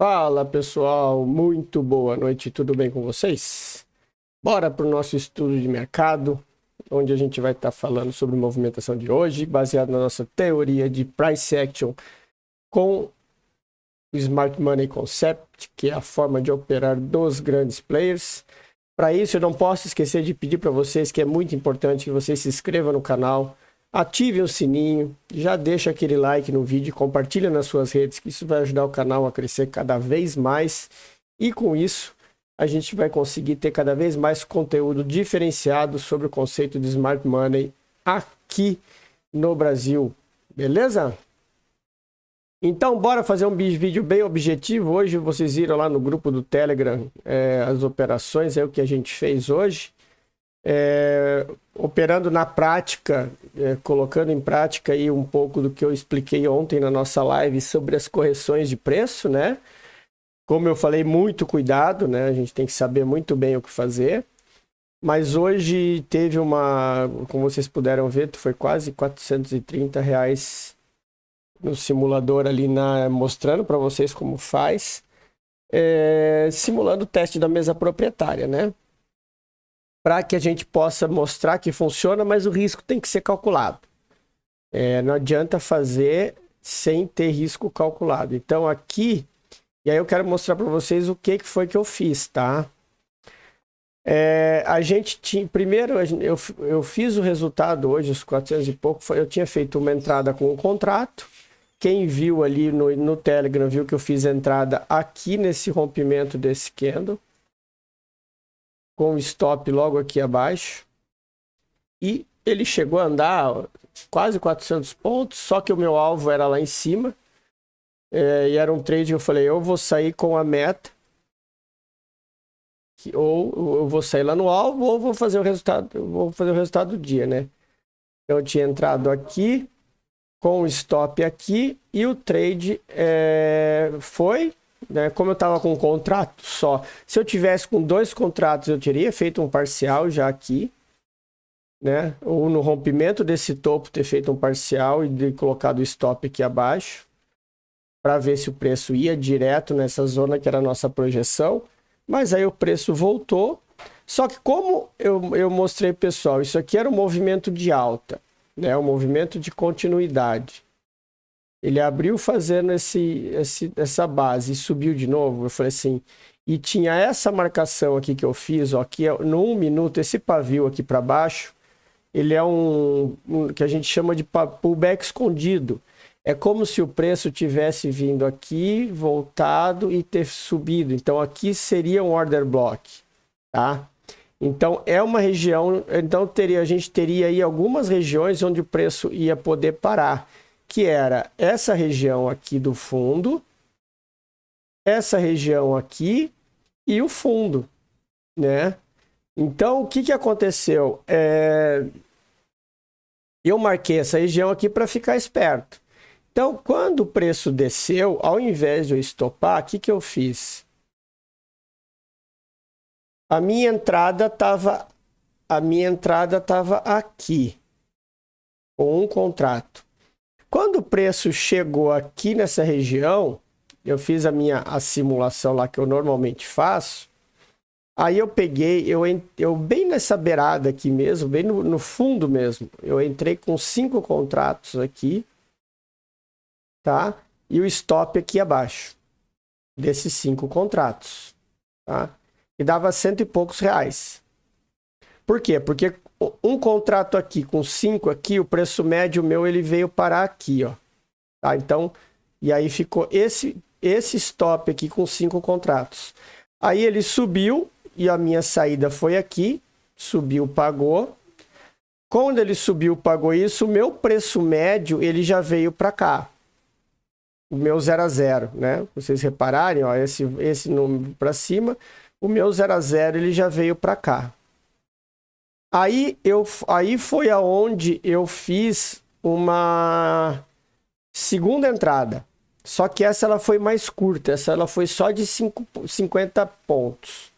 Fala pessoal, muito boa noite, tudo bem com vocês? Bora para o nosso estudo de mercado, onde a gente vai estar falando sobre movimentação de hoje, baseado na nossa teoria de price action com o Smart Money Concept, que é a forma de operar dos grandes players. Para isso, eu não posso esquecer de pedir para vocês que é muito importante que vocês se inscrevam no canal, ative o sininho, já deixa aquele like no vídeo, compartilha nas suas redes, que isso vai ajudar o canal a crescer cada vez mais. E com isso, a gente vai conseguir ter cada vez mais conteúdo diferenciado sobre o conceito de Smart Money aqui no Brasil. Beleza? Então, bora fazer um vídeo bem objetivo. Hoje vocês viram lá no grupo do Telegram as operações, é o que a gente fez hoje. Operando na prática, colocando em prática aí um pouco do que eu expliquei ontem na nossa live sobre as correções de preço, né? Como eu falei, muito cuidado, né? A gente tem que saber muito bem o que fazer. Mas hoje teve como vocês puderam ver, foi quase R$ 430 no simulador ali, mostrando para vocês como faz, simulando o teste da mesa proprietária, né? Para que a gente possa mostrar que funciona, mas o risco tem que ser calculado. Não adianta fazer sem ter risco calculado. Então aqui, e aí eu quero mostrar para vocês o que foi que eu fiz, tá? A gente tinha, primeiro eu fiz o resultado hoje, os 400 e pouco, eu tinha feito uma entrada com um contrato. Quem viu ali no Telegram viu que eu fiz a entrada aqui nesse rompimento desse candle, com o stop logo aqui abaixo, e ele chegou a andar quase 400 pontos, só que o meu alvo era lá em cima, e era um trade que eu falei, eu vou sair com a meta, ou eu vou sair lá no alvo, ou vou fazer o resultado do dia, né? Então eu tinha entrado aqui, com o stop aqui, e o trade foi, né, como eu estava com um contrato só, se eu tivesse com 2 contratos, eu teria feito um parcial já aqui, né, ou no rompimento desse topo ter feito um parcial e colocado o stop aqui abaixo, para ver se o preço ia direto nessa zona que era a nossa projeção, mas aí o preço voltou, só que como eu mostrei, pessoal, isso aqui era um movimento de alta, né, um movimento de continuidade. Ele abriu fazendo essa base e subiu de novo. Eu falei assim, e tinha essa marcação aqui que eu fiz, ó, aqui no 1 minuto, esse pavio aqui para baixo, ele é um que a gente chama de pullback escondido. É como se o preço tivesse vindo aqui, voltado e ter subido. Então aqui seria um order block, tá? Então é uma região, então a gente teria aí algumas regiões onde o preço ia poder parar, que era essa região aqui do fundo, essa região aqui e o fundo, né? Então, o que aconteceu? Eu marquei essa região aqui para ficar esperto. Então, quando o preço desceu, ao invés de eu estopar, o que eu fiz? A minha entrada estava aqui, com um contrato. Quando o preço chegou aqui nessa região, eu fiz a simulação lá que eu normalmente faço. Aí eu peguei, eu bem nessa beirada aqui mesmo, bem no fundo mesmo, eu entrei com 5 contratos aqui, tá? E o stop aqui abaixo desses 5 contratos, tá? E dava R$100 e poucos. Por quê? Porque um contrato aqui com 5 aqui, o preço médio meu ele veio parar aqui, ó. Tá? Então, e aí ficou esse stop aqui com 5 contratos. Aí ele subiu e a minha saída foi aqui, subiu, pagou. Quando ele subiu, pagou isso, o meu preço médio ele já veio para cá. O meu 0 a 0, né? Vocês repararem, ó, esse número para cima, o meu 0 a 0 ele já veio para cá. Aí foi aonde eu fiz uma segunda entrada. Só que essa ela foi mais curta, essa ela foi só de 50 pontos.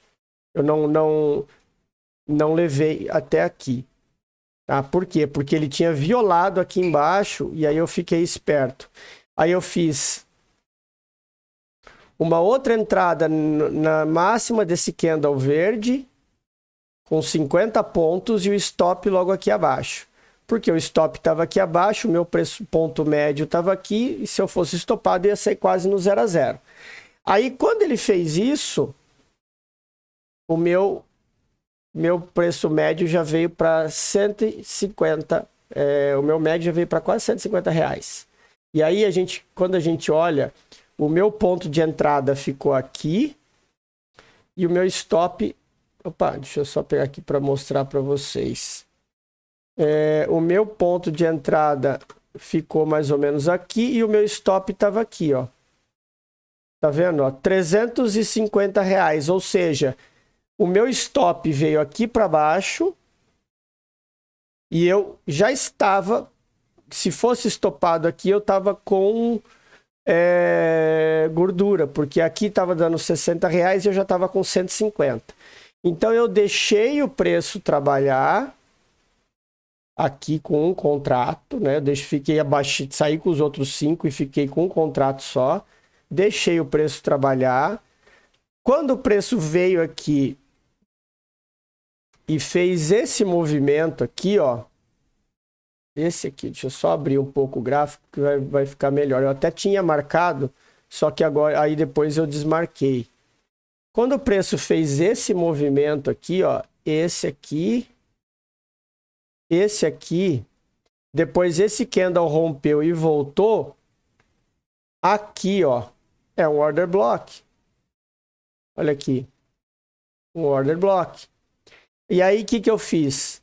Eu não levei até aqui. Tá? Por quê? Porque ele tinha violado aqui embaixo e aí eu fiquei esperto. Aí eu fiz uma outra entrada na máxima desse candle verde, com 50 pontos, e o stop logo aqui abaixo. Porque o stop estava aqui abaixo, o meu preço ponto médio estava aqui, e se eu fosse estopado ia sair quase no 0 a 0. Aí quando ele fez isso, o meu preço médio já veio para 150, o meu médio já veio para quase 150 reais. E aí quando a gente olha, o meu ponto de entrada ficou aqui e o meu stop... Opa, deixa eu só pegar aqui para mostrar para vocês. O meu ponto de entrada ficou mais ou menos aqui e o meu stop estava aqui, ó. Tá vendo? Ó, 350 reais, ou seja, o meu stop veio aqui para baixo e eu já estava, se fosse estopado aqui, eu estava com gordura, porque aqui estava dando 60 reais e eu já estava com 150. Então eu deixei o preço trabalhar aqui com um contrato, né? Fiquei abaixo, saí com os outros 5 e fiquei com um contrato só. Deixei o preço trabalhar. Quando o preço veio aqui e fez esse movimento aqui, ó. Esse aqui, deixa eu só abrir um pouco o gráfico que vai ficar melhor. Eu até tinha marcado, só que agora aí depois eu desmarquei. Quando o preço fez esse movimento aqui, ó, esse aqui, depois esse candle rompeu e voltou, aqui, ó, é um order block. Olha aqui, um order block. E aí, o que eu fiz?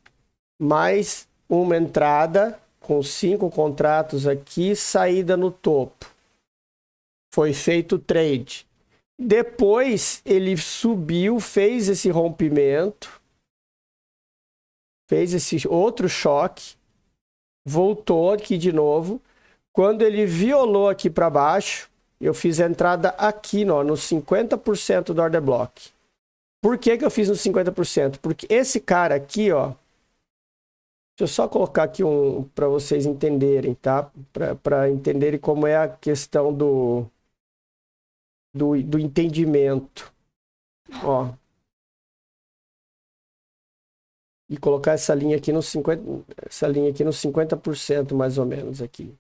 Mais uma entrada com 5 contratos aqui, saída no topo. Foi feito o trade. Depois ele subiu, fez esse rompimento, fez esse outro choque, voltou aqui de novo. Quando ele violou aqui para baixo, eu fiz a entrada aqui, ó, no 50% do order block. Por que eu fiz no 50%? Porque esse cara aqui, ó, deixa eu só colocar aqui para vocês entenderem, tá? Para entenderem como é a questão do entendimento. Ó. E colocar essa linha aqui no 50% mais ou menos aqui.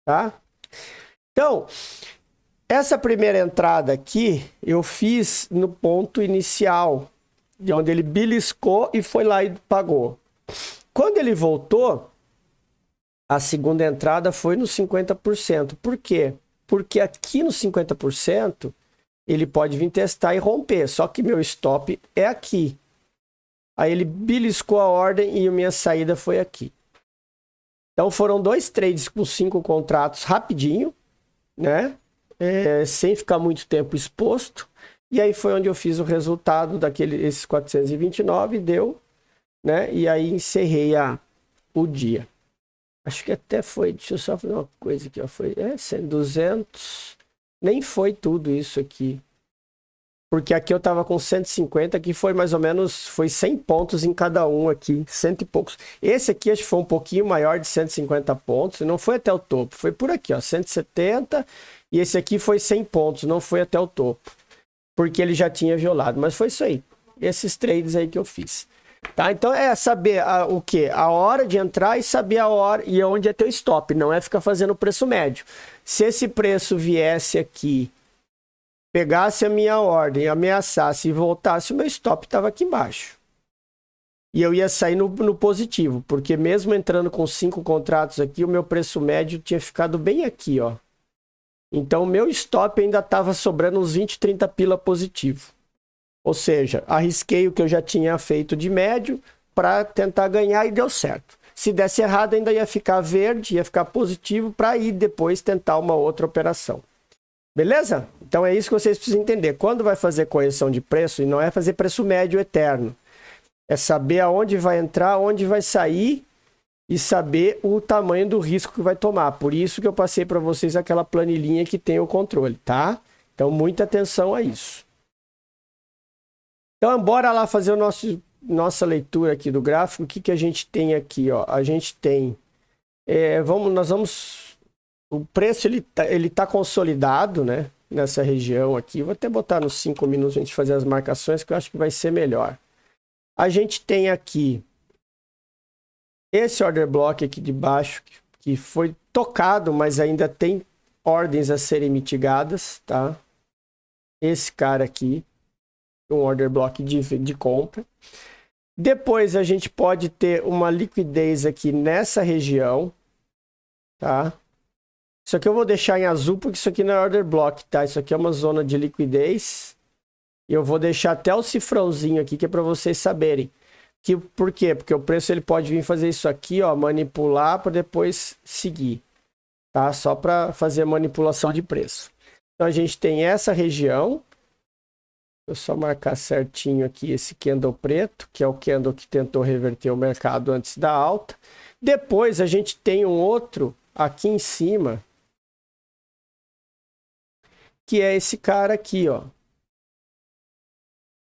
Tá? Então, essa primeira entrada aqui eu fiz no ponto inicial, de onde ele beliscou e foi lá e pagou. Quando ele voltou, a segunda entrada foi no 50%. Por quê? Porque aqui no 50%, ele pode vir testar e romper. Só que meu stop é aqui. Aí ele beliscou a ordem e a minha saída foi aqui. Então foram 2 trades com 5 contratos rapidinho, né? Sem ficar muito tempo exposto. E aí foi onde eu fiz o resultado esses 429, deu, né? E aí encerrei o dia. Acho que até foi, deixa eu só fazer uma coisa aqui, ó, foi 200, nem foi tudo isso aqui. Porque aqui eu tava com 150, aqui foi mais ou menos, foi 100 pontos em cada um aqui, 100 e poucos. Esse aqui acho que foi um pouquinho maior de 150 pontos, não foi até o topo, foi por aqui, ó, 170, e esse aqui foi 100 pontos, não foi até o topo, porque ele já tinha violado, mas foi isso aí, esses trades aí que eu fiz. Tá? Então é saber o que? A hora de entrar e saber a hora e onde é teu stop, não é ficar fazendo o preço médio. Se esse preço viesse aqui, pegasse a minha ordem, ameaçasse e voltasse, o meu stop estava aqui embaixo. E eu ia sair no positivo, porque mesmo entrando com 5 contratos aqui, o meu preço médio tinha ficado bem aqui, ó. Então o meu stop ainda estava sobrando uns 20, 30 pila positivo. Ou seja, arrisquei o que eu já tinha feito de médio para tentar ganhar e deu certo. Se desse errado, ainda ia ficar verde, ia ficar positivo para ir depois tentar uma outra operação. Beleza? Então é isso que vocês precisam entender. Quando vai fazer correção de preço, e não é fazer preço médio eterno, é saber aonde vai entrar, onde vai sair e saber o tamanho do risco que vai tomar. Por isso que eu passei para vocês aquela planilhinha que tem o controle, tá? Então muita atenção a isso. Então, bora lá fazer nossa leitura aqui do gráfico. O que a gente tem aqui? Ó? A gente tem... o preço ele tá consolidado, né? nessa região aqui. Vou até botar nos 5 minutos a gente fazer as marcações, que eu acho que vai ser melhor. A gente tem aqui esse order block aqui de baixo, que foi tocado, mas ainda tem ordens a serem mitigadas, tá? Esse cara aqui, um order block de compra. Depois a gente pode ter uma liquidez aqui nessa região, tá? Isso aqui eu vou deixar em azul porque isso aqui não é order block, tá? Isso aqui é uma zona de liquidez. E eu vou deixar até o cifrãozinho aqui que é para vocês saberem. Por quê? Porque o preço ele pode vir fazer isso aqui, ó, manipular para depois seguir, tá? Só para fazer manipulação de preço. Então a gente tem essa região. Vou só marcar certinho aqui esse candle preto, que é o candle que tentou reverter o mercado antes da alta. Depois a gente tem um outro aqui em cima, que é esse cara aqui, ó.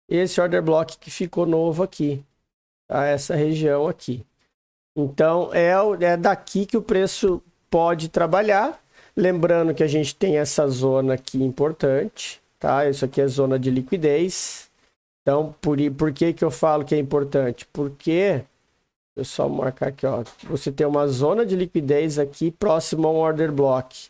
Esse order block que ficou novo aqui, tá? Essa região aqui. Então é daqui que o preço pode trabalhar. Lembrando que a gente tem essa zona aqui importante, tá? Isso aqui é zona de liquidez. Então, por que que eu falo que é importante? Porque, deixa eu só marcar aqui, ó. Você tem uma zona de liquidez aqui próximo a um order block.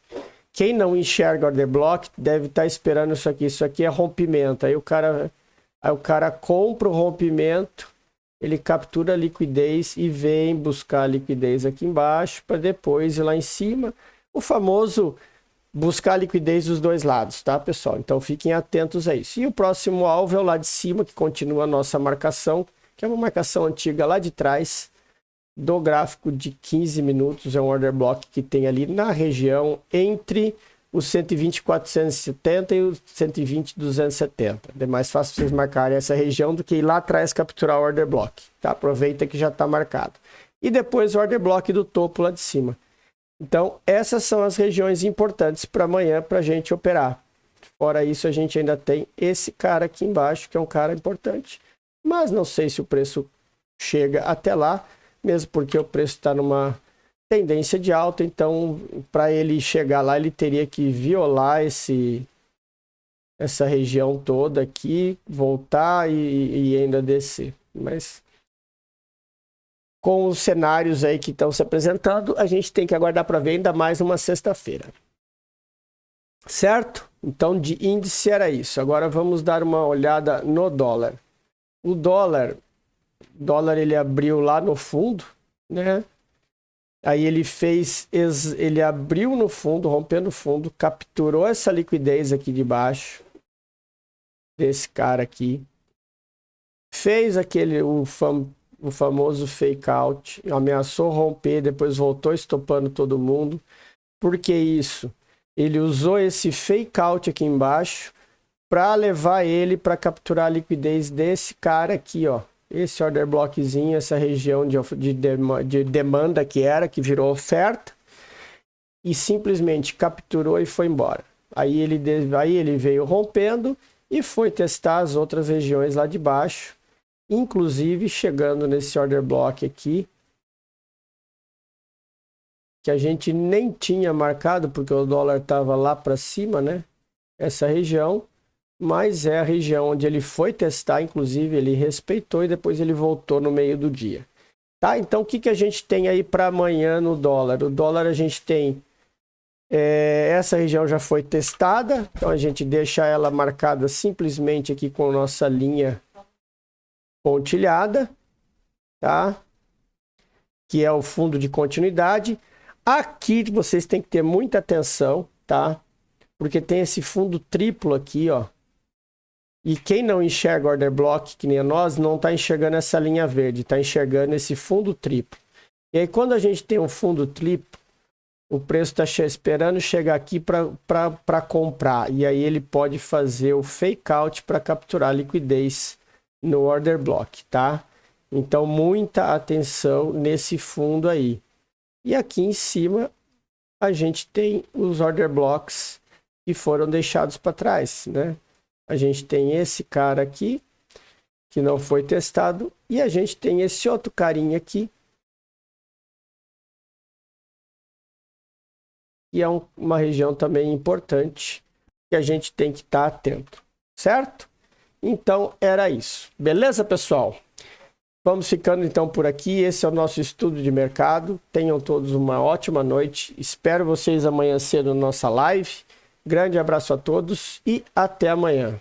Quem não enxerga order block deve estar esperando isso aqui. Isso aqui é rompimento. Aí o cara compra o rompimento, ele captura a liquidez e vem buscar a liquidez aqui embaixo para depois ir lá em cima. O famoso buscar a liquidez dos dois lados, tá, pessoal? Então fiquem atentos a isso. E o próximo alvo é o lá de cima, que continua a nossa marcação, que é uma marcação antiga lá de trás do gráfico de 15 minutos. É um order block que tem ali na região entre os 120,470 e os 120,270. É mais fácil vocês marcarem essa região do que ir lá atrás capturar o order block, tá? Aproveita que já está marcado. E depois o order block do topo lá de cima. Então, essas são as regiões importantes para amanhã para a gente operar. Fora isso, a gente ainda tem esse cara aqui embaixo, que é um cara importante. Mas não sei se o preço chega até lá, mesmo porque o preço está numa tendência de alta. Então, para ele chegar lá, ele teria que violar essa região toda aqui, voltar e ainda descer. Mas com os cenários aí que estão se apresentando, a gente tem que aguardar para ver ainda mais uma sexta-feira. Certo? Então, de índice era isso. Agora vamos dar uma olhada no dólar. O dólar ele abriu lá no fundo, né? Aí ele abriu no fundo, rompendo o fundo, capturou essa liquidez aqui de baixo, desse cara aqui. Fez o famoso fake out, ameaçou romper, depois voltou estopando todo mundo. Por que isso? Ele usou esse fake out aqui embaixo para levar ele para capturar a liquidez desse cara aqui, ó. Esse order blockzinho, essa região de demanda que virou oferta, e simplesmente capturou e foi embora. Aí ele veio rompendo e foi testar as outras regiões lá de baixo, inclusive chegando nesse order block aqui, que a gente nem tinha marcado porque o dólar estava lá para cima, né? Essa região, mas é a região onde ele foi testar, inclusive ele respeitou e depois ele voltou no meio do dia. Tá? Então o que a gente tem aí para amanhã no dólar? O dólar a gente tem, essa região já foi testada, então a gente deixa ela marcada simplesmente aqui com a nossa linha pontilhada, tá? Que é o fundo de continuidade. Aqui vocês têm que ter muita atenção, tá? Porque tem esse fundo triplo aqui, ó. E quem não enxerga order block, que nem nós, não está enxergando essa linha verde, está enxergando esse fundo triplo. E aí quando a gente tem um fundo triplo, o preço está esperando chegar aqui para comprar. E aí ele pode fazer o fake out para capturar a liquidez no order block, tá? Então muita atenção nesse fundo aí. E aqui em cima a gente tem os order blocks que foram deixados para trás, né? A gente tem esse cara aqui que não foi testado e a gente tem esse outro carinha aqui que é uma região também importante, que a gente tem que estar atento, certo? Então, era isso. Beleza, pessoal? Vamos ficando então por aqui. Esse é o nosso estudo de mercado. Tenham todos uma ótima noite. Espero vocês amanhã cedo na nossa live. Grande abraço a todos e até amanhã.